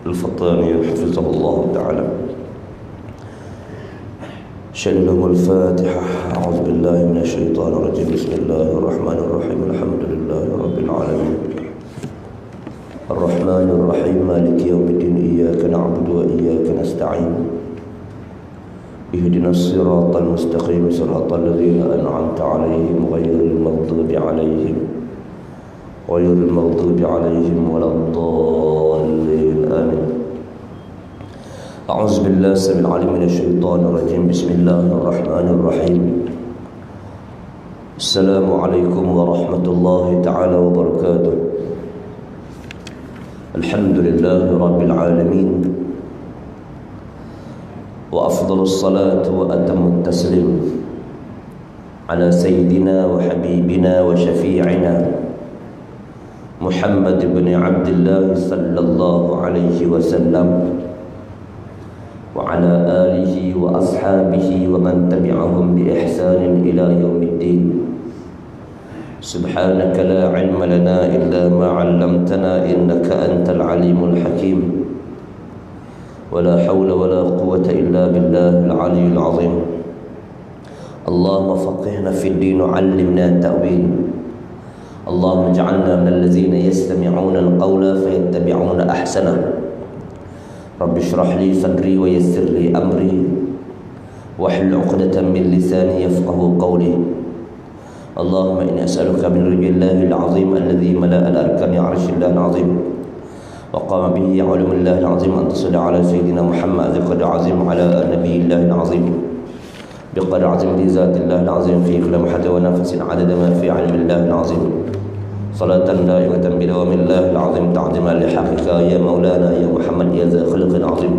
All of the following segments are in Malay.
الفطاني حفظه الله تعالى. شهد له الفاتحة. أعوذ بالله من الشيطان الرجيم. بسم الله الرحمن الرحيم. الحمد لله رب العالمين الرحمن الرحيم مالك يوم الدين. إياك نعبد وإياك نستعين. اهدنا الصراط المستقيم صراط الذين أنعمت عليهم غير المغضوب عليهم ولا الضالين آمين. أعوذ بالله السميع العليم من الشيطان الرجيم. بسم الله الرحمن الرحيم. السلام عليكم ورحمة الله تعالى وبركاته. الحمد لله رب العالمين، وأفضل الصلاة وأتم التسليم على سيدنا وحبيبنا وشفيعنا محمد بن عبد الله صلى الله عليه وسلم وعلى آله وأصحابه ومن تبعهم بإحسان إلى يوم الدين. سبحانك لا علم لنا إلا ما علمتنا إنك أنت العليم الحكيم. ولا حول ولا قوة إلا بالله العلي العظيم. اللهم فقهنا في الدين وعلمنا التأويل. اللهم اجعلنا من الذين يستمعون القول فيتبعون أحسنه. رب اشرح لي صدري ويسر لي أمري واحلل عقدة من لساني يفقه قولي. اللهم إني أسألك من رضي الله العظيم الذي ملأ الأركان عرش الله العظيم وقام به علم الله العظيم أن تصل على سيدنا محمد ذي القدر العظيم وعلى نبي الله العظيم بقدر عظيم لذات الله العظيم في كل محد ونفس عدد ما في علم الله العظيم صلاة دائمة بدوام الله العظيم تعظيما لحقك يا مولانا يا محمد يا ذا خلق عظيم.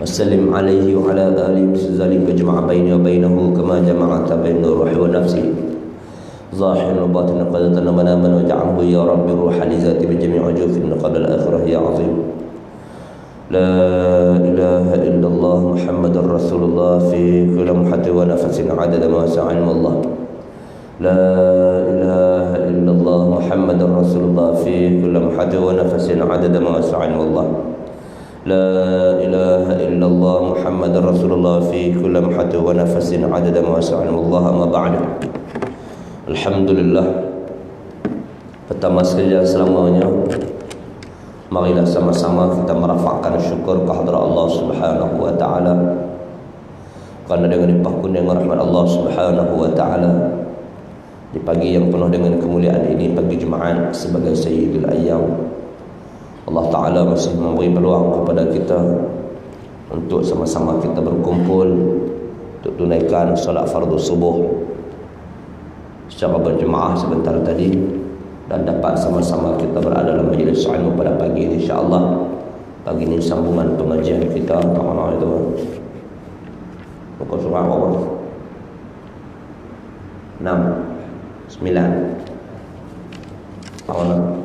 وسلم عليه وعلى آله ذلك جمع بيني وبينه كما جمعت بين الروح والنفس ظاهر وباطن قدرة مناما واجعله يا رب روح لذاتي بجميع وجوه النقد الآخرة يا عظيم. لا إله إلا الله محمد رسول الله في كل محد ونفس عدد ما وسع علم الله. لا إله إلا الله محمد رسول الله في كل محد ونفس عدد ما وسع علم الله. لا إله إلا الله محمد رسول الله في كل محد ونفس عدد ما وسع علم الله. أما بعد. Alhamdulillah. Pertama sekali selamanya, marilah sama-sama kita merafakkan syukur kehadrat Allah Subhanahu wa taala. Karena dengan limpah kurnia rahmat Allah Subhanahu wa taala, di pagi yang penuh dengan kemuliaan ini, pagi Jumaat sebagai Sayyidul Ayyam, Allah taala masih memberi peluang kepada kita untuk sama-sama kita berkumpul untuk tunaikan solat fardu subuh secara berjemaah sebentar tadi, dan dapat sama-sama kita berada dalam majlis ilmu pada pagi ini insya-Allah. Pagi ini sambungan pengajian kita ta'ala itu. Pokok surah apa? 6 9 ta'ala.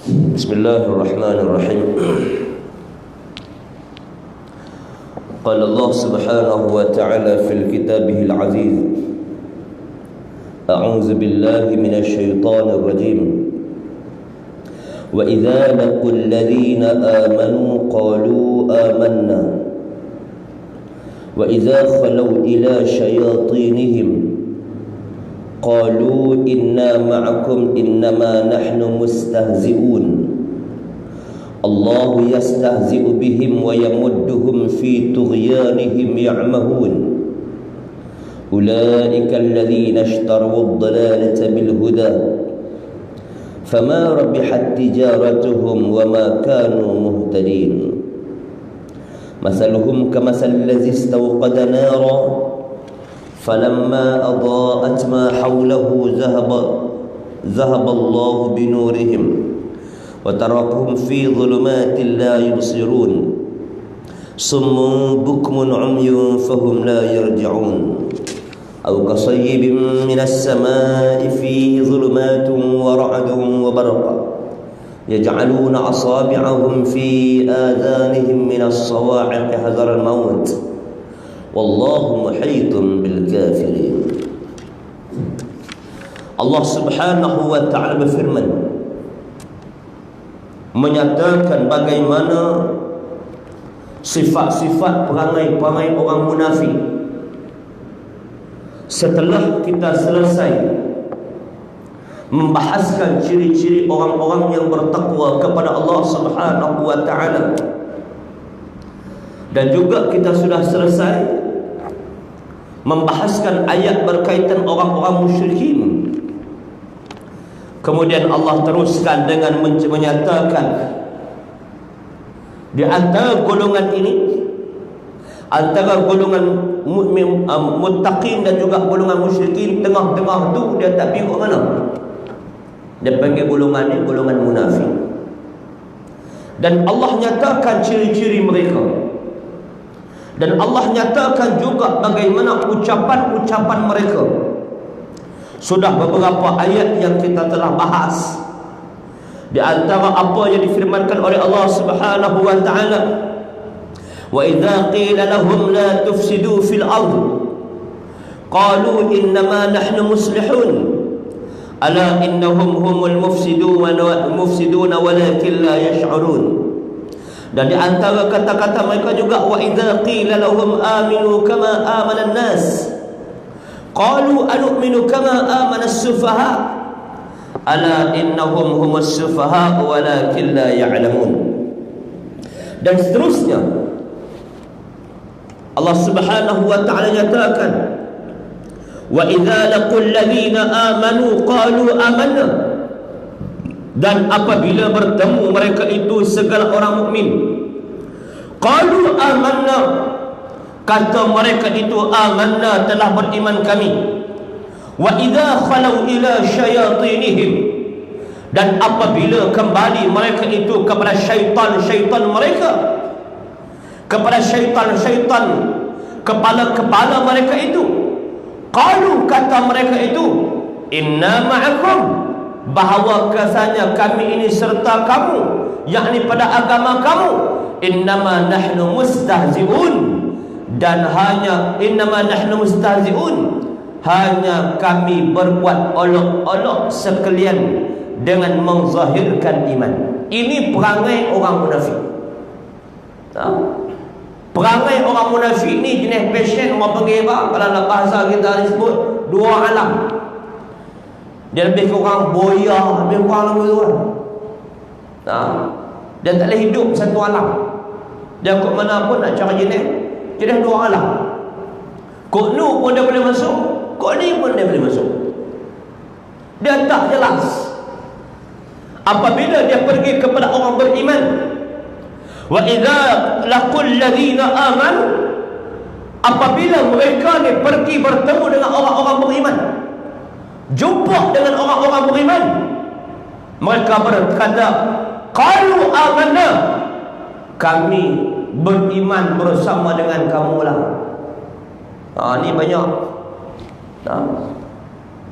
Bismillahirrahmanirrahim. قال الله سبحانه وتعالى في كتابه العزيز أعوذ بالله من الشيطان الرجيم وإذا لقوا الذين آمنوا قالوا آمنا وإذا خلوا إلى شياطينهم قالوا إنا معكم إنما نحن مستهزئون الله يستهزئ بهم ويمدهم في طغيانهم يعمهون أولئك الذين اشتروا الضلالة بالهدى فما ربحت تجارتهم وما كانوا مهتدين مثلهم كمثل الذي استوقد نارا فلما أضاءت ما حوله ذهب الله بنورهم وتركهم في ظلمات لا يبصرون صم بكم عمي فهم لا يرجعون أو كصيب من السماء فيه ظلمات ورعد وبرق يجعلون أصابعهم في آذانهم من الصواعق حذر الموت والله محيط بالكافرين. Allah Subhanahu wa ta'ala berfirman, menyatakan bagaimana sifat-sifat perangai-perangai orang munafik. Setelah kita selesai membahaskan ciri-ciri orang-orang yang bertakwa kepada Allah Subhanahu wa ta'ala, dan juga kita sudah selesai membahaskan ayat berkaitan orang-orang musyrikin, kemudian Allah teruskan dengan menyatakan di antara golongan ini, antara golongan muttaqin dan juga golongan musyrikin, tengah-tengah tu dia tak pergi ke mana? Dia panggil golongan ni golongan munafik. Dan Allah nyatakan ciri-ciri mereka, dan Allah nyatakan juga bagaimana ucapan-ucapan mereka. Sudah beberapa ayat yang kita telah bahas. Di antara apa yang difirmankan oleh Allah Subhanahu wa ta'ala, wa idza qila lahum la tufsidu fil ard qalu innama nahnu muslihun ala innahum humul mufsidun walakin la yash'urun. Dan di antara kata-kata mereka juga, wa idza qila lahum aminu kama amana an-nas qalu anu'minu kama amana as-sufaha ala innahum humus sufaha walakin la ya'lamun. Dan seterusnya Allah Subhanahu wa ta'ala nyatakan, wa idza laqul ladzina amanu qalu amanna. Dan apabila bertemu mereka itu segala orang mukmin, qalu amanna, kata mereka itu amanna, telah beriman kami. Wa idza khalau ila syayatinihim, dan apabila kembali mereka itu kepada syaitan-syaitan mereka, kepada syaitan-syaitan kepala-kepala mereka itu, qalu, kata mereka itu, inna ma'akum, bahawa kasanya kami ini serta kamu, yakni pada agama kamu. Innama nahnu mustahzi'un, dan hanya innama nahnu mustahzi'un, hanya kami berbuat olok-olok sekalian dengan menzahirkan iman. Ini perangai orang munafik. Perangai orang munafik ni jenis passion orang panggil apa? Kalau nak bahasa kita disebut dua alam. Dia lebih kurang boya, lebih kurang lama tu kan. Dia tak boleh hidup satu alam. Dia kok mana pun nak cara jenis dua alam. Kok nu pun dia boleh masuk, kok ni pun dia boleh masuk. Dia tak jelas. Apabila dia pergi kepada orang beriman, wa idza laqul ladzina amanu, apabila mereka ni pergi bertemu dengan orang-orang beriman, jumpa dengan orang-orang beriman, mereka berkata, qalu amanna, kami beriman bersama dengan kamu lah. Ni banyak.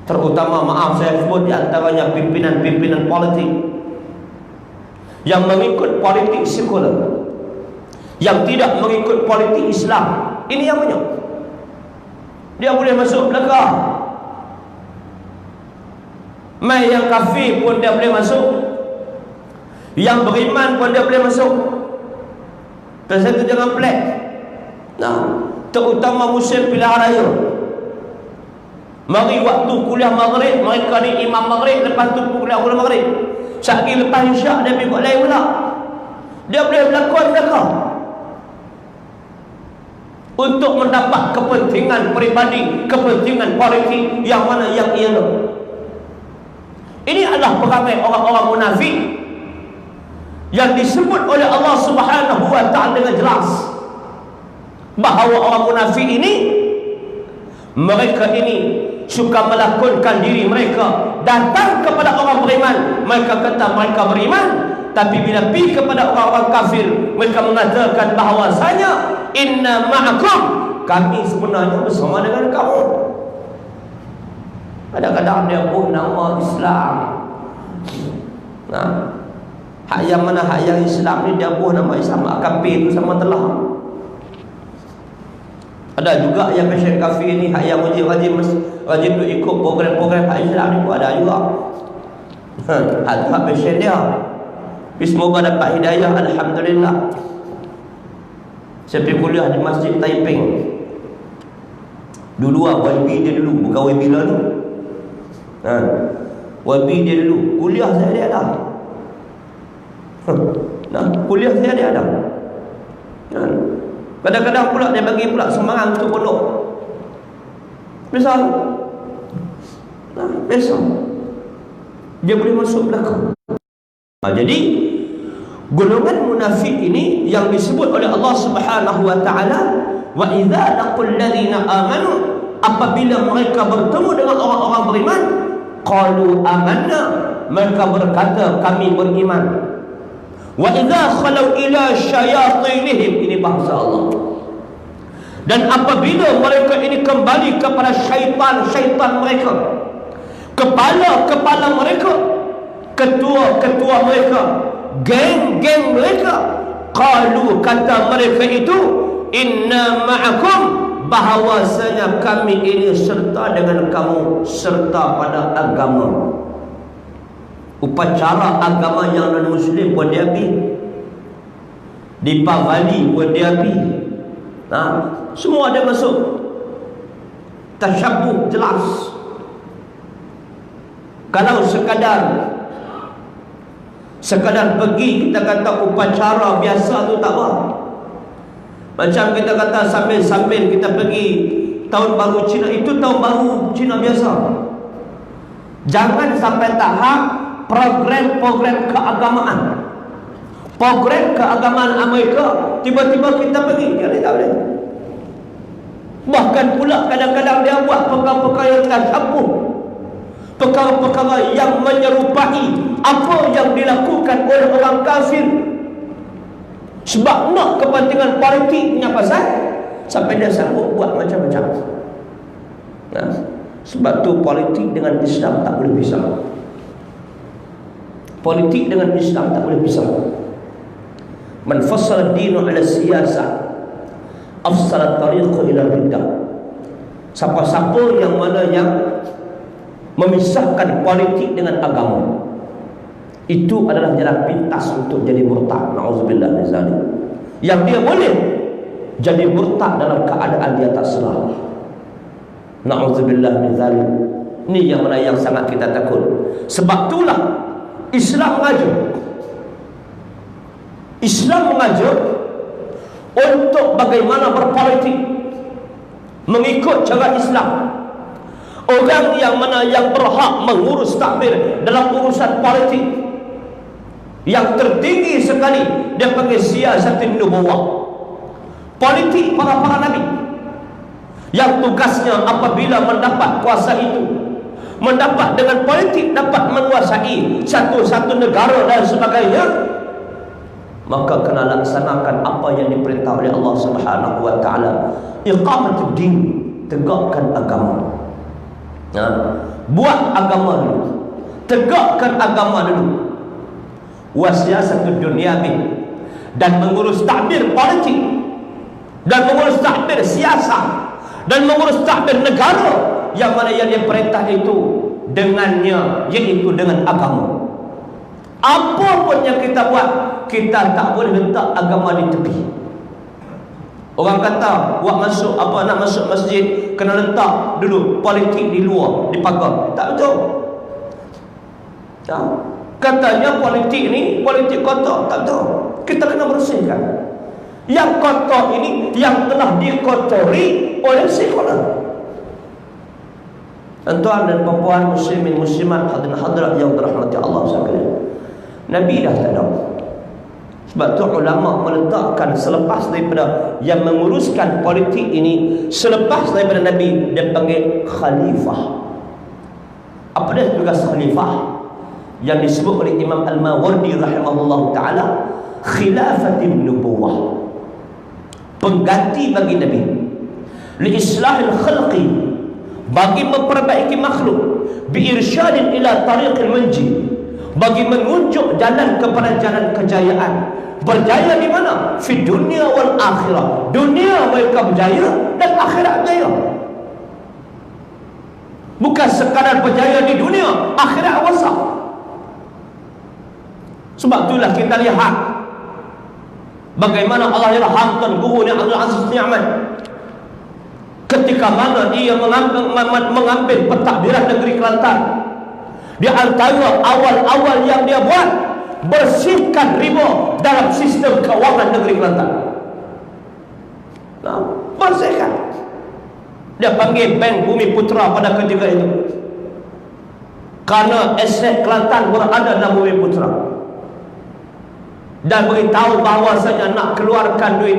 Terutama, maaf saya sebut, di antaranya pimpinan-pimpinan politik yang mengikut politik sekular, yang tidak mengikut politik Islam. Ini yang banyak. Dia boleh masuk belakang. Mai yang kafir pun dia boleh masuk, yang beriman pun dia boleh masuk. Pasal itu jangan pelik. Terutama musim pilihan raya. Mari waktu kuliah maghrib, mereka ni imam maghrib, lepas tu kuliah maghrib. Sekali lepas isyak dia pergi buat lain pula. Dia boleh berlakon belakang untuk mendapat kepentingan peribadi, kepentingan politik yang mana yang ia nak. Ini adalah perangai orang-orang munafik yang disebut oleh Allah Subhanahu wa ta'ala dengan jelas bahawa orang munafik ini, mereka ini suka melakonkan diri mereka datang kepada orang beriman. Mereka kata mereka beriman, tapi bila pergi kepada orang-orang kafir, mereka mengatakan bahawasanya inna ma'akum, kami sebenarnya bersama dengan kamu. Kadang-kadang dia pun nama Islam. Hak yang mana hak yang Islam ni dia pun nama Islam. Kafir tu sama telah. Ada juga yang pasien kafir ni, hak yang rajin tu ikut program-program hak Islam ni pun ada juga. Hak pasien dia. Semoga dapat hidayah, alhamdulillah. Saya pergi kuliah di Masjid Taiping. Dulu YB dia dulu, bukan YB lah tu. YB dia dulu. Kuliah saya dia ada. Kuliah saya dia ada. Kadang-kadang pula dia bagi pula semangat untuk pondok. Biasa. Biasa. Dia boleh masuk belakang. Jadi golongan munafik ini yang disebut oleh Allah Subhanahu wa taala, wa idza laqul ladzina amanu, apabila mereka bertemu dengan orang-orang beriman, qalu amanna, mereka berkata kami beriman. Wa idza khalau ila syayatinihim, ini bahasa Allah. Dan apabila mereka ini kembali kepada syaitan-syaitan mereka, kepala-kepala mereka, ketua-ketua mereka, geng-geng mereka, qalu, kata mereka itu, inna ma'akum, bahawasanya kami ini serta dengan kamu, serta pada agama. Upacara agama yang non-muslim pun dia pergi, di Pavali pun dia pergi. Semua ada masuk. Tasyabuh jelas. Kalau sekadar pergi, kita kata upacara biasa tu tak apa. Macam kita kata sambil-sambil kita pergi tahun baru Cina, itu tahun baru Cina biasa. Jangan sampai tahap program-program keagamaan. Program keagamaan Amerika, tiba-tiba kita pergi, dia tak boleh. Bahkan pula kadang-kadang dia buat perkara-perkara yang tasyabuh, perkara-perkara yang menyerupai apa yang dilakukan oleh orang kafir, sebab nak kepentingan politiknya pasal, sampai dia sanggup buat macam-macam. Sebab tu politik dengan Islam tak boleh pisah. Politik dengan Islam tak boleh pisah. Man fassala ad-dinu ala siyasah afsala tariqu ila riddah. Siapa-siapa yang mana yang memisahkan politik dengan agama, itu adalah jalan pintas untuk jadi murtad. Na'udzubillah min zalik. Yang dia boleh jadi murtad dalam keadaan dia tak salah. Na'udzubillah min zalik. Ini yang mana yang sangat kita takut. Sebab itulah Islam mengajar untuk bagaimana berpolitik mengikut cara Islam. Orang yang mana yang berhak mengurus takbir dalam urusan politik, yang tertinggi sekali dia panggil siasatun nubuwah, politik para nabi, yang tugasnya apabila mendapat kuasa itu, mendapat dengan politik dapat menguasai satu-satu negara dan sebagainya, maka kena laksanakan apa yang diperintah oleh Allah Subhanahu wa taala. Iqamatud din, tegakkan agama. Buat agama dulu, tegakkan agama dulu. Wasiasatud dunyawi, dan mengurus takbir politik, dan mengurus takbir siasat, dan mengurus takbir negara, yang mana yang dia perintah itu dengannya, iaitu dengan agama. Apa pun yang kita buat, kita tak boleh letak agama di tepi. Orang kata buat masuk apa, nak masuk masjid kena letak dulu politik di luar, di pagar. Tak betul. Katanya politik ni politik kotor. Tak betul. Kita kena bersihkan. Yang kotor ini yang telah dikotori oleh sekular. Tuan dan puan muslimin muslimat, hadirin hadirat yang dirahmati Allah sekalian, Nabi dah tak ada. Sebab tu ulama meletakkan selepas daripada yang menguruskan politik ini, selepas daripada Nabi, dia panggil khalifah. Apa dia tugas khalifah? Yang disebut oleh Imam Al-Mawardi rahimahullah ta'ala, khilafatin nubuwah, pengganti bagi Nabi, li islahil khalqi, bagi memperbaiki makhluk, bi irsyadin ila tariqil manji, bagi menunjuk jalan kepada jalan kejayaan. Berjaya di mana? Fi dunia wal akhirah. Dunia mereka berjaya dan akhirat berjaya. Bukan sekadar berjaya di dunia, akhirat wasak. Sebab itulah kita lihat bagaimana Allah yarhamkan guru ni Abdul Aziz Ni'mat, ketika mana dia mengambil pentadbiran negeri Kelantan. Di antara awal-awal yang dia buat, bersihkan riba dalam sistem kewangan negeri Kelantan. Nah, bersihkan. Dia panggil Bank Bumi Putra pada ketika itu, karena aset Kelantan berada dalam Bumi Putra, dan beritahu bahawasanya nak keluarkan duit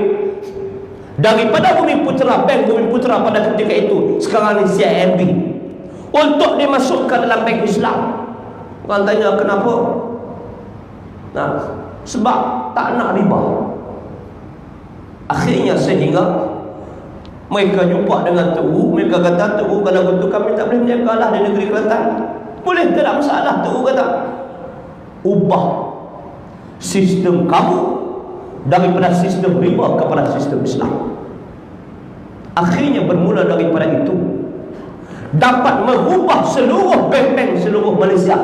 daripada Bumi Putra, Bank Bumi Putra pada ketika itu, sekarang ni CIMB, untuk dimasukkan dalam bank Islam. Orang tanya kenapa? Nah, sebab tak nak riba. Akhirnya sehingga mereka jumpa dengan Tugu. Mereka kata, Tugu kalau betul kami tak boleh menjaga lah di negeri Kelantan. Boleh, tak ada masalah. Tugu kata, ubah sistem kamu daripada sistem riba kepada sistem Islam. Akhirnya bermula daripada itu, dapat mengubah seluruh bank-bank seluruh Malaysia,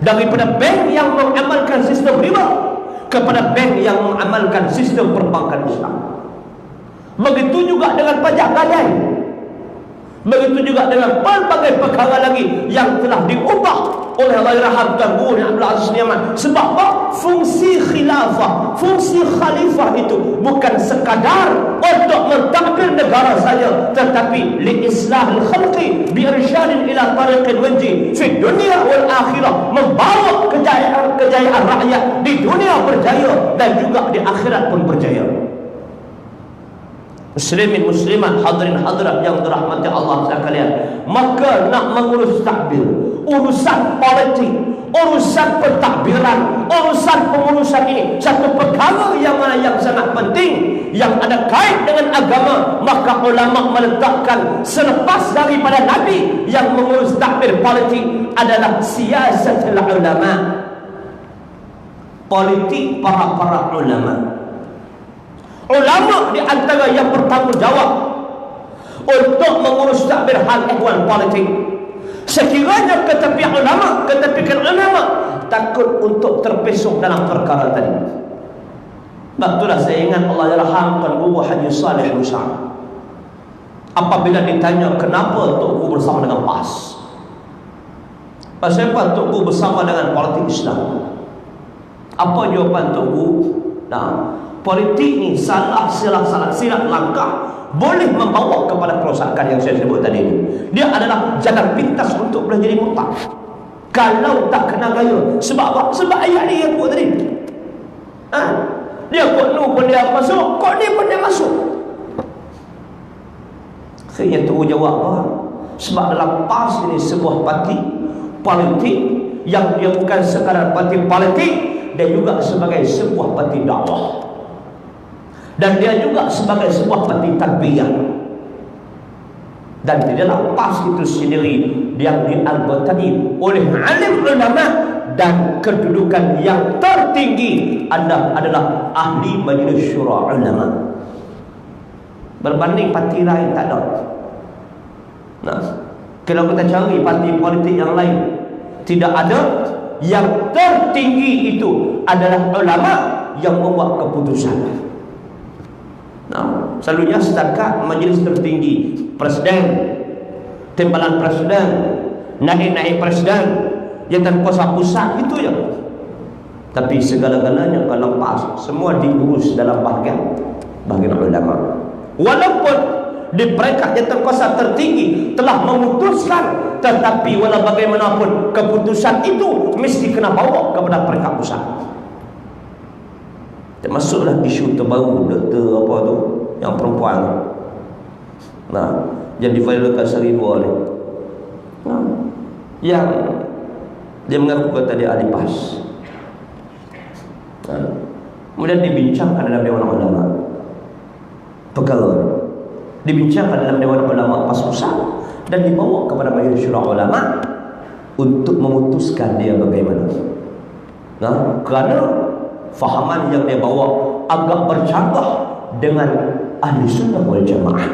daripada bank yang mengamalkan sistem riba kepada bank yang mengamalkan sistem perbankan Islam. Begitu juga dengan pajak gadai, begitu juga dengan pelbagai perkara lagi yang telah diubah oleh Allahyarham Tuan Guru Abdul Aziz Ni'mat. Sebab apa? Fungsi khilafah, fungsi khalifah itu bukan sekadar untuk mentadbir negara saja, tetapi li islahil khalqi bi irsyadin ila tariqil wanji fi dunia wal akhirah, membawa kejayaan rakyat di dunia berjaya dan juga di akhirat pun berjaya. Muslimin muslimat, hadirin hadirat yang dirahmati Allah sekalian, maka nak mengurus takbir, urusan politik, urusan pentadbiran, urusan pengurusan ini satu perkara yang mana yang sangat penting, yang ada kait dengan agama. Maka ulama meletakkan selepas daripada Nabi yang mengurus takbir politik adalah siasatul ulama, politik para ulama. Ulama di antara yang bertanggungjawab untuk mengurus takbir hal ehwal politik. Sekiranya ketepian ulama, ketepikan ulama takut untuk terpesong dalam perkara tadi. Itulah saya ingat Allah yarhamkan Guru Haji Saleh Musa, apabila ditanya kenapa Tok Guru bersama dengan PAS, pasal apa Tok Guru bersama dengan politik Islam? Apa jawapan Tok Guru? Nah, politik ni salah silap langkah boleh membawa kepada kerosakan yang saya sebut tadi. Dia adalah jalan pintas untuk boleh jadi murtad kalau tak kena gaya. Sebab apa? Sebab ayat dia yang buat tadi. Dia kod nu pun dia masuk, kod ni pun dia masuk. Akhirnya tu jawab apa? Sebab dalam PAS ini sebuah parti politik yang dia bukan sekadar parti politik, dia juga sebagai sebuah parti dakwah, dan dia juga sebagai sebuah parti tarbiyah. Dan di dalam PAS itu sendiri yang dianggotai oleh alim ulama, dan kedudukan yang tertinggi adalah ahli majlis syura ulama. Berbanding parti lain tak ada. Nah, kalau kita cari parti politik yang lain, tidak ada. Yang tertinggi itu adalah ulama yang membuat keputusan. Nah, selalunya setakat majlis tertinggi, presiden, timbalan presiden, naib presiden, jawatan kuasa pusat, itu ya. Tapi segala-galanya kalau PAS semua diurus dalam bahagian ulama. Walaupun di peringkat jawatan kuasa tertinggi telah memutuskan, tetapi walau bagaimanapun keputusan itu mesti kena bawa kepada peringkat pusat. Termasuklah isu terbaru doktor apa tu, yang perempuan. Nah, yang diviralkan sehari dua ni. Nah, yang dia mengaku kata dia ahli PAS. Nah, kemudian dibincangkan dalam Dewan Ulama. Perkara dibincangkan dalam Dewan Ulama PAS Pusat dan dibawa kepada Majlis Syura Ulama untuk memutuskan dia bagaimana. Kerana fahaman yang dia bawa agak bercanggah dengan ahli sunnah wal jamaah.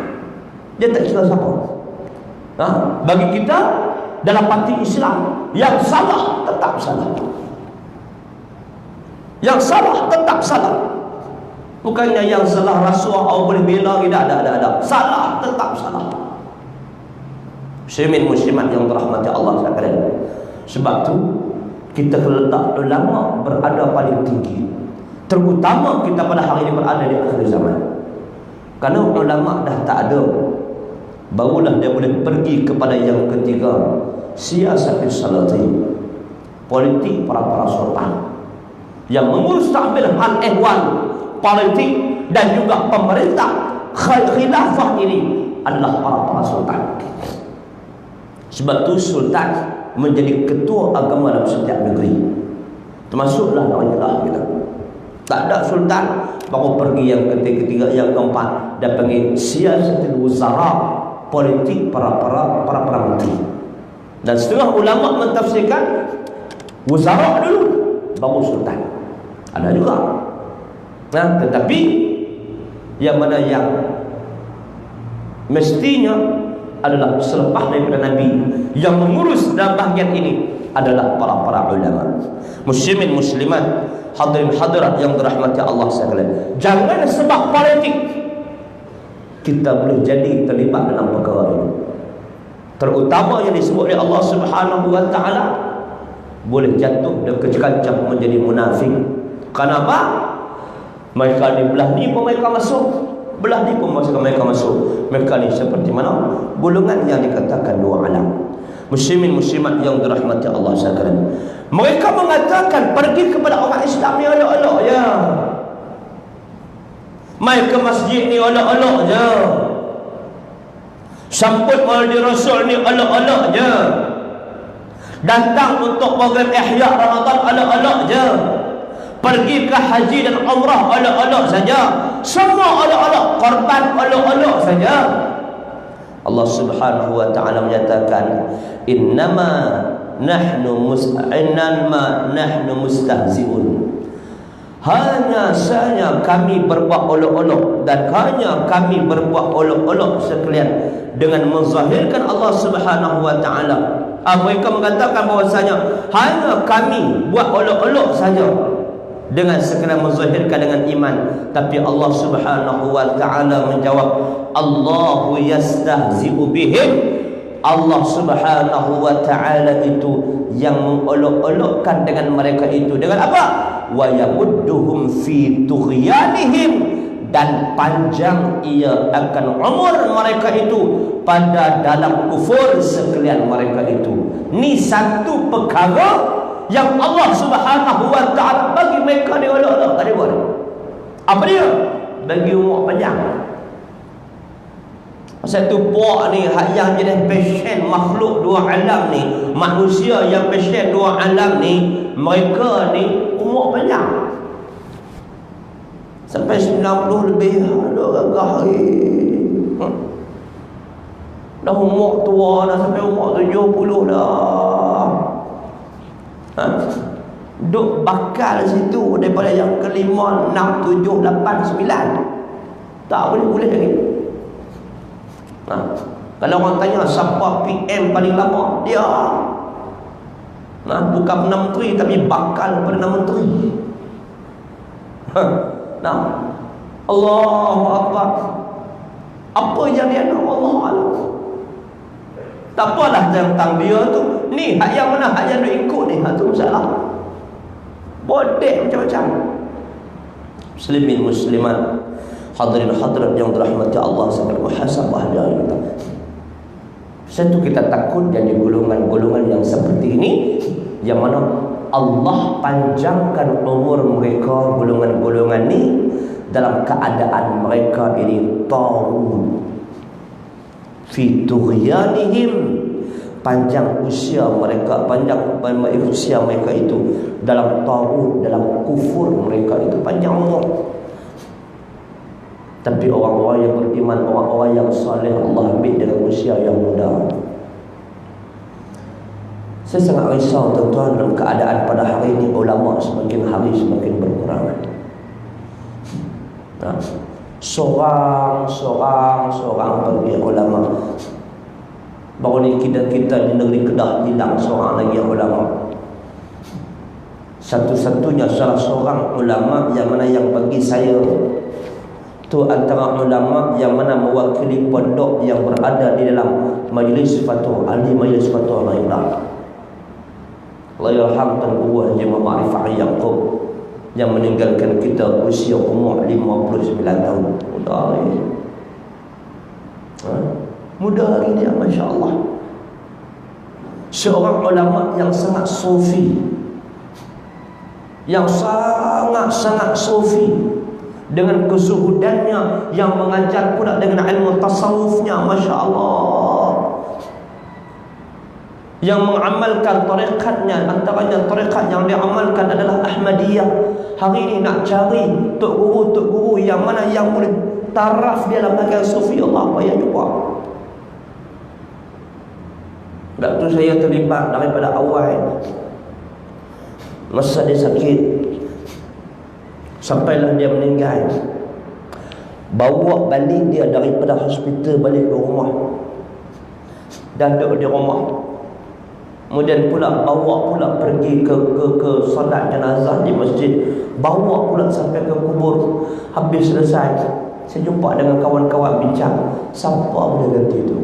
Dia tak kira siapa. Bagi kita dalam parti Islam, yang salah tetap salah. Yang salah tetap salah. Bukannya yang salah rasuah boleh bela, tidak ada. Salah tetap salah. Muslimin muslimat yang dirahmati Allah sekalian. Sebab tu kita letak ulama berada paling tinggi. Terutama kita pada hari ini berada di akhir zaman. Kerana ulama dah tak ada, barulah dia boleh pergi kepada yang ketiga, siasat salatin, politik para sultan yang mengurus takbil hal ehwal politik dan juga pemerintah khilafah ini adalah para sultan. Sebab tu sultan menjadi ketua agama dalam setiap negeri, termasuklah Raja kita. Tak ada sultan baru pergi yang ketiga, yang keempat, dan panggil siasatul wuzara, politik para menteri. Dan setengah ulama mentafsirkan wuzara dulu baru sultan. Ada juga. Tetapi yang mana yang mestinya adalah selepas daripada Nabi yang mengurus dalam bahagian ini adalah para ulama. Muslimin muslimat, hadirin hadirat yang dirahmati Allah sekalian, jangan sebab politik kita boleh jadi terlibat dalam perkara ini. Terutama yang disebut oleh Allah Subhanahu wa taala, boleh jatuh dan kecekancah menjadi munafik. Kenapa? Mereka ni belah ni pun mereka masuk, belah ni pun mereka masuk. Mereka ni seperti mana? Golongan yang dikatakan dua alam. Muslimin muslimat yang dirahmati Allah sekalian, mereka mengatakan pergi kepada orang Islam ni olok-olok je, mai ke masjid ni olok-olok je, sambut Maulid Rasul ni olok-olok je, datang untuk program ihya Ramadan olok-olok je, pergi ke haji dan umrah olok-olok saja, semua olok-olok, korban olok-olok saja. Allah Subhanahu wa taala menyatakan, innama nahnu mustahzi'un. Hanya saja kami berbuat olok-olok, dan hanya kami berbuat olok-olok sekalian dengan menzahirkan Allah Subhanahu wa taala. Mereka mengatakan bahwasanya hanya kami buat olok-olok saja dengan sekadar menzahirkan dengan iman. Tapi Allah Subhanahu wa taala menjawab, Allahu yastahzi'u bihim. Allah Subhanahu wa taala itu yang mengolok-olokkan dengan mereka itu. Dengan apa? Wa yamudduhum fi tughyanihim, dan panjang ia akan umur mereka itu pada dalam kufur sekalian mereka itu. Ni satu perkara yang Allah Subhanahu wa taala bagi mereka ni olok-olok tak ada. Apa dia? Bagi umur panjang. Satu puak ni yang jadi pasien makhluk dua alam ni, manusia yang pasien dua alam ni, mereka ni umur panjang sampai 90 lebih. Ada gagah dah umur tua dah, sampai umur 70 dah. Duk bakal situ daripada yang kelima, 6, 7, 8, 9 tak boleh lagi. Kalau orang tanya siapa PM paling lama, dia bukan Perdana Menteri tapi bakal Perdana Menteri. Allahu Akbar. Apa yang dia nak, Allah alam. Tak apalah tentang dia tu. Ni hak yang mana, hak yang dia ikut ni, hak tu masalah. Bodek macam-macam. Muslimin muslimat, hadirin hadirat yang dirahmati Allah sekalian, muhasabah diri kita. Satu, kita takut jadi golongan-golongan yang seperti ini, yang mana Allah panjangkan umur mereka, golongan-golongan ni, dalam keadaan mereka ini taun fi tughyanihim, panjang usia mereka, panjang usia mereka itu dalam taun, dalam kufur mereka itu, panjang umur. Tapi orang-orang yang beriman, orang-orang yang saleh, Allah ambil dengan usia yang muda. Saya sangat risau tuan-tuan dalam keadaan pada hari ini ulama semakin hari semakin berkurang. Nah, seorang pergi ulama. Baru ni kita di negeri Kedah hilang seorang lagi ulama. Satu-satunya salah seorang ulama yang mana yang bagi saya tu antara ulama yang mana mewakili pondok yang berada di dalam majlis fatwa, ahli majlis fatwa Allah yarham Tuan Guru Haji Muhammad Rifai Yaqub yang meninggalkan kita usia umur 59 tahun. Muda hari ini. Muda hari ini, Masya Allah. Seorang ulama yang sangat sufi, yang sangat sufi, dengan kezuhudannya, yang mengajar pula dengan ilmu tasawufnya, Masya Allah, yang mengamalkan tarekat,nya antaranya tarekat yang diamalkan adalah Ahmadiyah. Hari ini nak cari tok guru yang mana yang boleh taraf dia dalam bahagian sufi, Allah payah juga. Waktu saya terlibat daripada awal, masa dia sakit sampailah dia meninggal, bawa balik dia daripada hospital balik ke rumah, dan duduk di rumah. Kemudian pula bawa pula pergi ke solat jenazah di masjid, bawa pula sampai ke kubur. Habis selesai, saya jumpa dengan kawan-kawan bincang, siapa boleh ganti itu?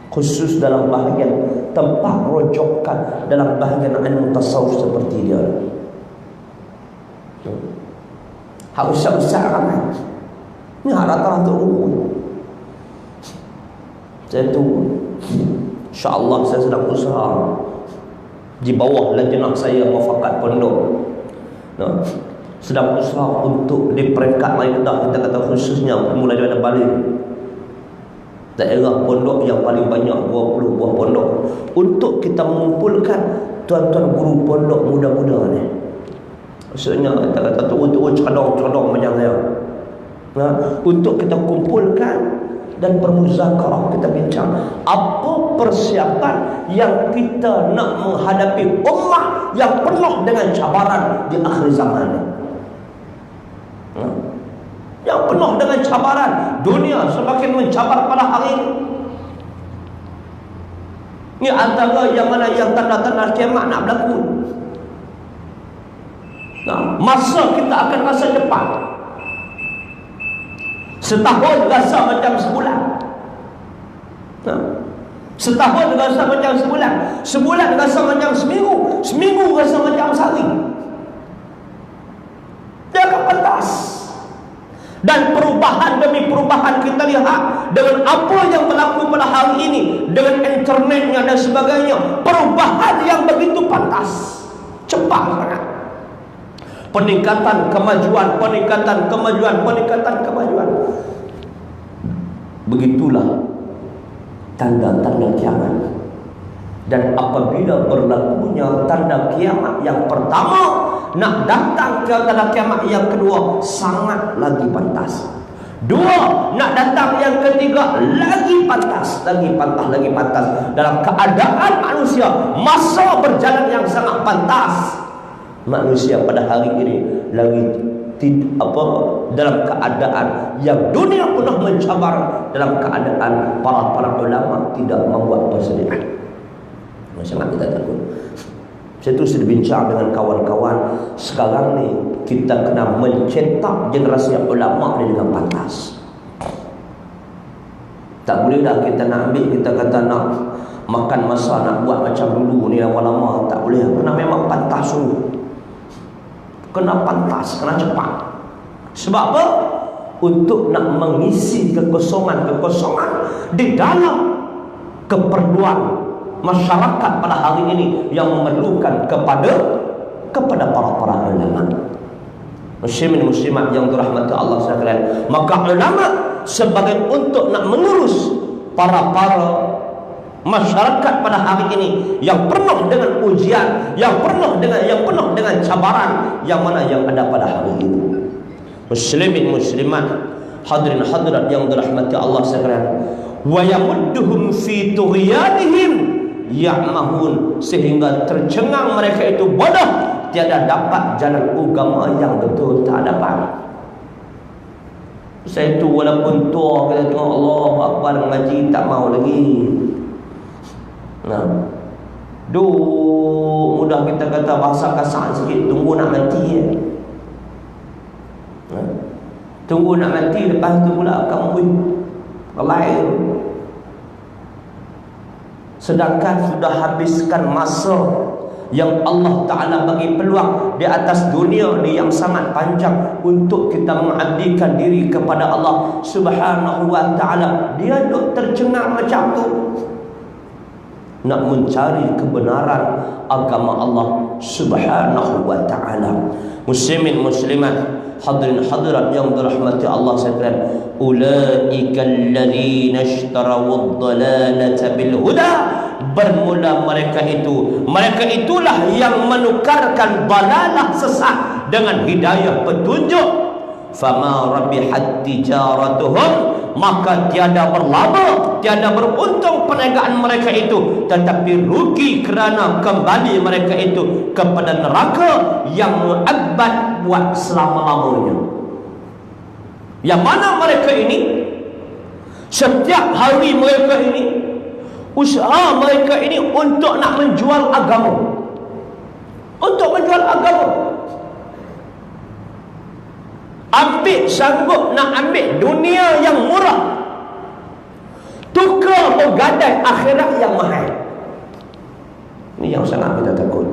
Khusus dalam bahagian tempat rojokan dalam bahagian ilmu tasawuf seperti dia. Hak usah-usah ramai. Ni hak rata-rata umum. Saya tu, insya-Allah saya sedang usaha di bawah lajnah saya Muafakat Pondok. Nah, sedang usaha untuk di peringkat lain dah, kita kata khususnya mulai daripada Bali, daerah pondok yang paling banyak 20 buah pondok, untuk kita mengumpulkan tuan-tuan guru pondok muda-muda ni. Maksudnya kita kata turun-turun cerdong macam saya. Nah, untuk kita kumpulkan dan bermuzakarah, kita bincang apa persiapan yang kita nak menghadapi ummah yang penuh dengan cabaran di akhir zaman ni. Yang penuh dengan cabaran, dunia semakin mencabar pada hari ini. Ini antara yang mana yang tanda-tanda kiamat nak berlaku. Nah, masa kita akan rasa cepat. Setahun rasa macam sebulan. Nah, setahun rasa macam sebulan, sebulan rasa macam seminggu, seminggu rasa macam sehari. Dia akan pantas. Dan perubahan demi perubahan kita lihat dengan apa yang berlaku pada hari ini, dengan internetnya dan sebagainya, perubahan yang begitu pantas, cepat sangat. Peningkatan kemajuan. Begitulah tanda-tanda kiamat. Dan apabila berlakunya tanda kiamat yang pertama, nak datang ke tanda kiamat yang kedua sangat lagi pantas. Dua, nak datang yang ketiga lagi pantas. Dalam keadaan manusia, masa berjalan yang sangat pantas, manusia pada hari ini lagi dalam keadaan yang dunia penuh mencabar, dalam keadaan para ulama tidak membuat persediaan. Sangat kita takut. Saya terus berbincang dengan kawan-kawan, sekarang ni kita kena mencetak generasi ulama ni dengan pantas. Tak boleh dah kita nak ambil, kita kata nak makan masa, nak buat macam dulu ni lama-lama, tak boleh. Kena memang pantas dulu. Kena pantas, kena cepat. Sebab apa? Untuk nak mengisi kekosongan di dalam keperluan masyarakat pada hari ini yang memerlukan kepada para ulama. Muslimin muslimat yang dirahmati Allah sekalian, maka ulama sebagai untuk nak mengurus para masyarakat pada hari ini yang penuh dengan ujian, yang penuh dengan cabaran yang mana yang ada pada hari ini. Muslimin muslimat, hadirin hadirat yang dirahmati Allah sekalian, wa yamudduhum fi tughyanihim ya'mahun, sehingga tercengang mereka itu bodoh, tiada dapat jalan agama yang betul, tak dapat. Saya tu walaupun tua kita tengok Allah Akbar mengaji tak mau lagi. Nah, mudah kita kata bahasa kasar sikit, tunggu nak mati tunggu nak mati, lepas tu pula kamu kelai. Sedangkan sudah habiskan masa yang Allah Ta'ala bagi peluang di atas dunia ni yang sangat panjang untuk kita mengabdikan diri kepada Allah Subhanahu wa Ta'ala. Dia duk tercengang macam tu, nak mencari kebenaran agama Allah Subhanahu wa Ta'ala. Muslimin muslimat, hadirin hadirat yang dirahmati Allah sekalian, ulaika alladzina ishtaraw ad-dalalata bil huda, bermula mereka itulah yang menukarkan dalalah sesat dengan hidayah petunjuk. Fama rabihat tijaratuhum, maka tiada berlaba, tiada beruntung perniagaan mereka itu, tetapi rugi kerana kembali mereka itu kepada neraka yang mu'abbad buat selama-lamanya. Yang mana mereka ini setiap hari mereka ini, usaha mereka ini untuk nak menjual agama, untuk menjual agama. Sanggup nak ambil dunia yang murah, tukar bergadai akhirat yang mahal. Ini yang sangat kita takut.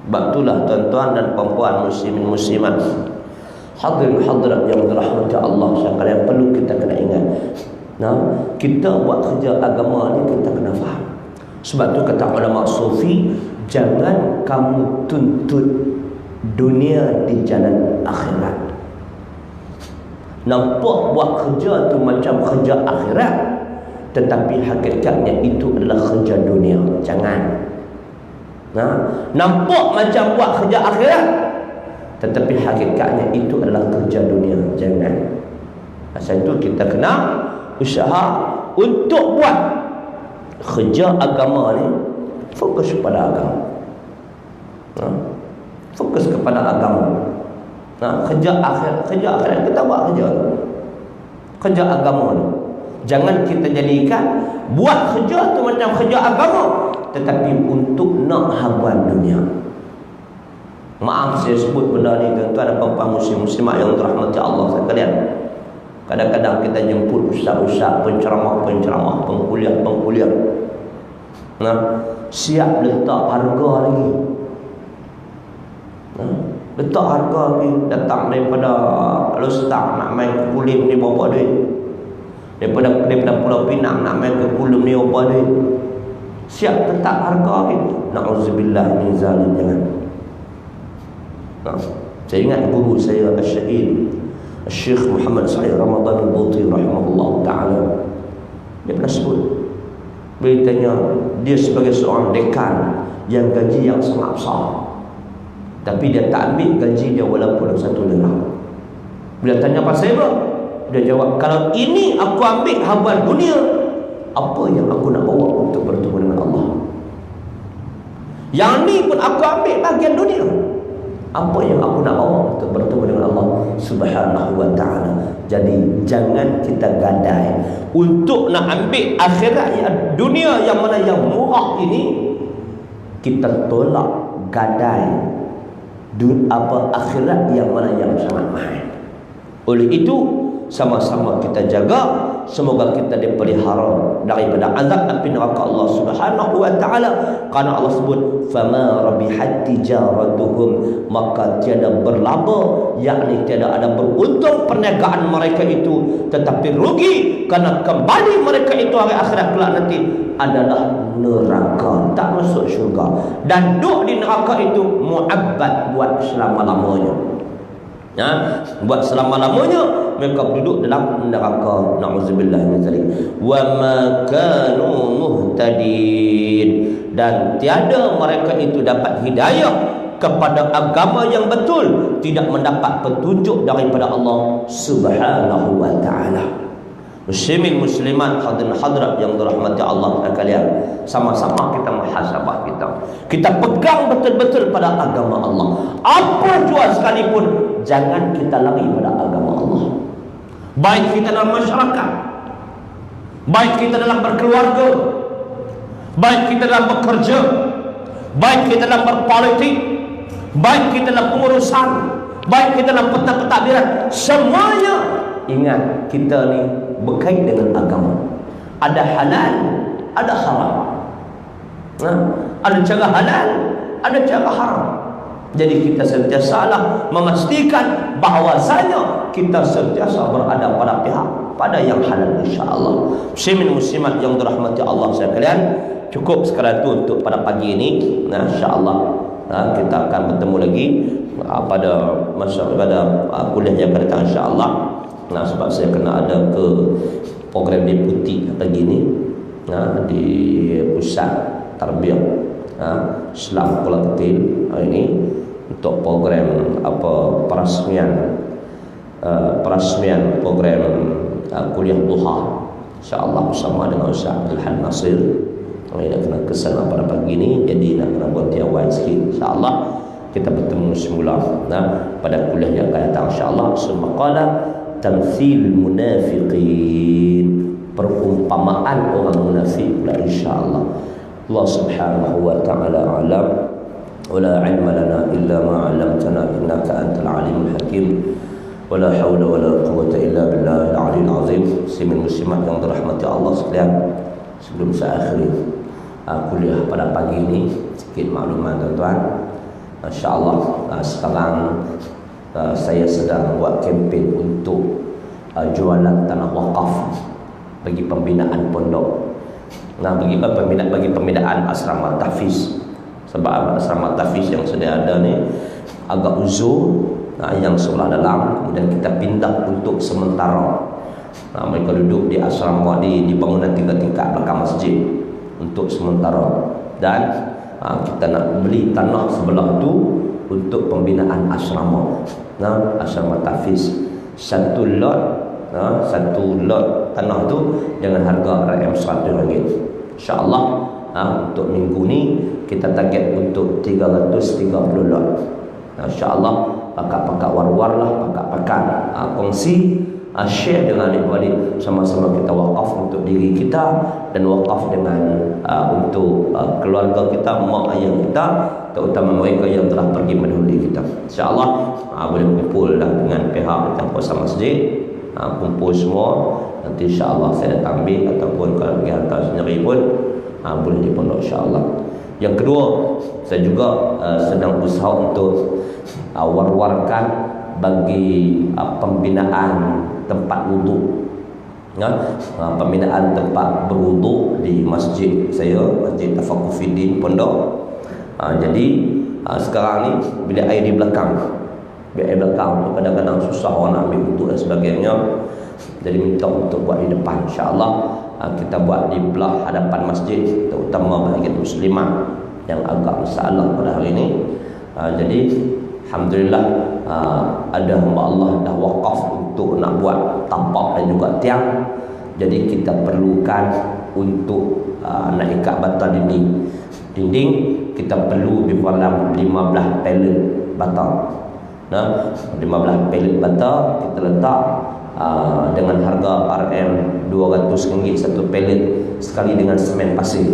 Sebab itulah tuan-tuan dan puan-puan, muslimin muslimat, hadirin hadirat yang dirahmati Allah sekalian, perlu kita kena ingat. Nah, kita buat kerja agama ni kita kena faham. Sebab tu kata ulama sufi, jangan kamu tuntut dunia di jalan akhirat. Nampak buat kerja tu macam kerja akhirat, tetapi hakikatnya itu adalah kerja dunia. Jangan. Nampak macam buat kerja akhirat, tetapi hakikatnya itu adalah kerja dunia. Jangan. Pasal itu kita kena usaha untuk buat kerja agama ni, fokus pada agama. Fokus kepada agama. Kerja akhirat kita buat kerja agama ni. Jangan kita jadikan buat kerja tu macam kerja agama, tetapi untuk nak habuan dunia. Maaf saya sebut benda ni tuan-tuan dan puan-puan muslim-muslimat yang dirahmati Allah sekalian. Kadang-kadang kita jemput ustaz-ustaz, penceramah, pengkuliah. Siap letak harga lagi. Letak harga lagi. Datang daripada Ustaz nak main ke Kulim ni berapa duit, daripada Pulau Pinang nak main ke Kulim ni berapa duit. Siap letak harga lagi. Na'udzubillah min zalim. Jangan. Saya ingat guru saya Al-Syahid Syekh Muhammad Sa'id Ramadan Al-Buti rahimahullah ta'ala, dia pernah sebut, beritanya dia sebagai seorang dekan yang gaji yang sangat besar, tapi dia tak ambil gaji dia walaupun satu lira. Bila tanya pasal apa, dia jawab, kalau ini aku ambil habuan dunia, apa yang aku nak bawa untuk bertemu dengan Allah? Yang ni pun aku ambil bahagian dunia, apa yang aku nak bawa untuk bertemu dengan Allah Subhanahu wa ta'ala? Jadi jangan kita gadai untuk nak ambil akhirat dunia yang mana yang murah ini, kita tolak gadai akhirat yang mana yang sangat mahal. Oleh itu sama-sama kita jaga, semoga kita dipelihara daripada azab api neraka Allah Subhanahu wa ta'ala. Karena Allah sebut fama rabihat tijaratuhum, maka tiada berlaba, yakni tiada ada beruntung perniagaan mereka itu, tetapi rugi karena kembali mereka itu hari akhirat kelak nanti adalah neraka, tak masuk syurga, dan duduk di neraka itu mu'abbad buat selama-lamanya. Buat selama-lamanya mereka duduk dalam neraka. Na'udzubillah min zalik. Wa ma kanu muhtadin, dan tiada mereka itu dapat hidayah kepada agama yang betul, tidak mendapat petunjuk daripada Allah Subhanahu wa ta'ala. Muslimin muslimat hadirin hadirat yang dirahmati Allah sekalian, sama-sama kita muhasabah kita. Kita pegang betul-betul pada agama Allah. Apa jua sekalipun, jangan kita lari pada agama Allah. Baik kita dalam masyarakat, baik kita dalam berkeluarga, baik kita dalam bekerja, baik kita dalam berpolitik, baik kita dalam pengurusan, baik kita dalam pentadbiran, semuanya ingat kita ni berkait dengan agama. Ada halal, ada haram. Ada cara halal, ada cara haram. Jadi kita sentiasalah memastikan bahawasanya kita sentiasa berada pada pihak pada yang halal, insya-Allah. Muslimin muslimat yang dirahmati Allah sekalian, cukup sekadar itu untuk pada pagi ini. Insya-Allah kita akan bertemu lagi pada kuliah yang akan datang, insya-Allah. Sebab saya kena ada ke program deputi pagi ni di pusat tarbiyah Islam Kuala Ketil ini untuk program perasmian program kuliah duha, insya-Allah bersama dengan Ustaz Abdul Had Nasir. Nak kena kesana pada pagi ni, jadi nak kena buat tiawai sikit, insya-Allah. Kita bertemu semula pada kuliah yang akan datang, insya-Allah. Semaqala tamthil munafiqin, perumpamaan orang munafik pula, insya-Allah. Allah Subhanahu wa ta'ala alam, wala ilma lana illa ma 'allamtana innaka antal alimul hakim, wala haula wala quwwata illa billahil aliyyil azim. Muslimin muslimat yang dirahmati Allah sekalian, sebelum saya akhiri kuliah pada pagi ini, sedikit makluman tuan-tuan. Insya-Allah sekarang saya sedang buat kempen untuk jualan tanah wakaf bagi pembinaan pondok. Bagi pembinaan asrama tahfiz. Sebab asrama tahfiz yang sedia ada ni agak uzur, yang sebelah dalam, kemudian kita pindah untuk sementara. Mereka duduk di asrama di bangunan 3 tingkat belakang masjid untuk sementara, dan kita nak beli tanah sebelah tu untuk pembinaan asrama. Asrama tahfiz. Satu lot tanah tu dengan harga RM100. InsyaAllah untuk minggu ni kita target untuk 330 lot. InsyaAllah pakak-pakak war-war lah, pakak-pakak kongsi, share dengan adik-adik, sama-sama kita wakaf untuk diri kita dan wakaf dengan untuk keluarga kita, mak ayah kita, terutama mereka yang telah pergi mendahului kita. InsyaAllah boleh kumpul lah dengan pihak kuasa masjid, kumpul semua. Nanti insya-Allah saya datang ambil, ataupun kalau pergi hantar sendiri pun boleh di pondok, insya-Allah. Yang kedua, saya juga sedang usaha untuk war-warkan bagi pembinaan tempat wuduk. Pembinaan tempat berwuduk di masjid saya, Masjid Tafakufiddin Pondok. Jadi sekarang ni bilik air di belakang. Bilik air belakang tu kadang-kadang susah orang nak ambil wuduk dan sebagainya. Jadi minta untuk buat di depan, insya-Allah. Kita buat di belah hadapan masjid, terutama bagi muslimat yang agak masalah pada hari ini. Jadi alhamdulillah ada hamba Allah dah wakaf untuk nak buat tapak dan juga tiang. Jadi kita perlukan untuk nak ikat batal dinding kita perlu lebih kurang 15 pallet batal. 15 pallet batal kita letak dengan harga RM200 satu pallet, sekali dengan semen pasir.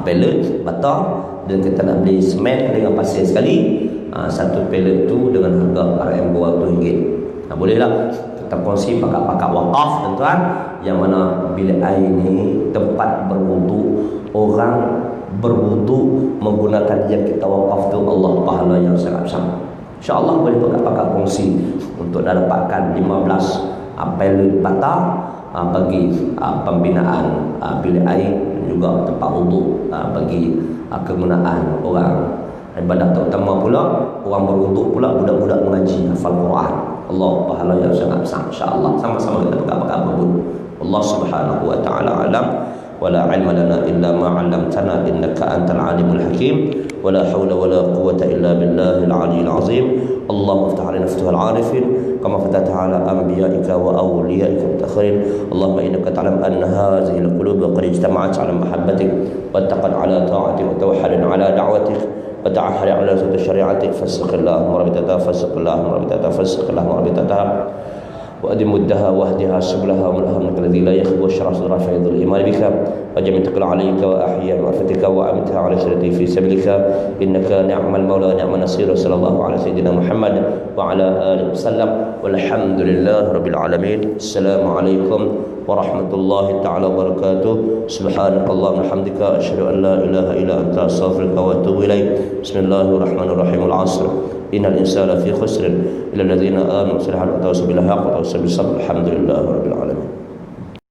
Pallet batal, dan kita nak beli semen dengan pasir sekali, satu pallet tu dengan harga RM200. Bolehlah kita kongsi pakak-pakak wakaf, tuan-tuan, yang mana bilik air ni tempat berwuduk, orang berwuduk menggunakan yang kita wakaf tu, Allah pahala yang sangat besar. InsyaAllah boleh pakak-pakak kongsi untuk dapatkan 15 pallet bata bagi pembinaan bilik air dan juga tempat wuduk bagi kegunaan orang ibadah, terutama pula orang berwuduk pula budak-budak mengaji hafal Quran. Allah pahala yang sangat besar, insya-Allah. Sama-sama kita pakak-pakak berwuduk. Allah Subhanahu wa ta'ala alam, wala ilma lana illa ma 'allamtana innaka antal alimul hakim, wala haula wala quwwata illa billahil aliyyil azim. Allahumma iftah 'alaina futuhal 'arifin كما فتحت على أنبيائك وأوليائك المتأخرين. اللهم إنك تعلم أن هذه القلوب قد اجتمعت على محبتك واتقت على طاعتك وتوحدت على دعوتك وتعهد على شريعتك. فاسق اللهم ربطتها، فاسق اللهم ربطتها، فاسق اللهم ربطتها، وأدم مدها واهدها سبلها وملها منك الذي لا يخبو الشرع صدرها في ظل الإيمان بك، وجمع تقل عليك وأحياء معرفتك وأمتها على شريعتك في سبيلك، إنك نعم المولى نعم النصير. صلى الله على سيدنا محمد وعلى آله وسلم، والحمد لله رب العالمين. السلام عليكم ورحمة الله تعالى وبركاته. سبحانك اللهم وبحمدك أشهد أن لا إله إلا أنت أستغفرك وأتوب إليك. بسم الله الرحمن الرحيم. العصر إن الإنسان في خسر إلا الذين آمنوا وصلحوا وتواصوا بالحق وتواصوا بالصبر. الحمد لله رب العالمين.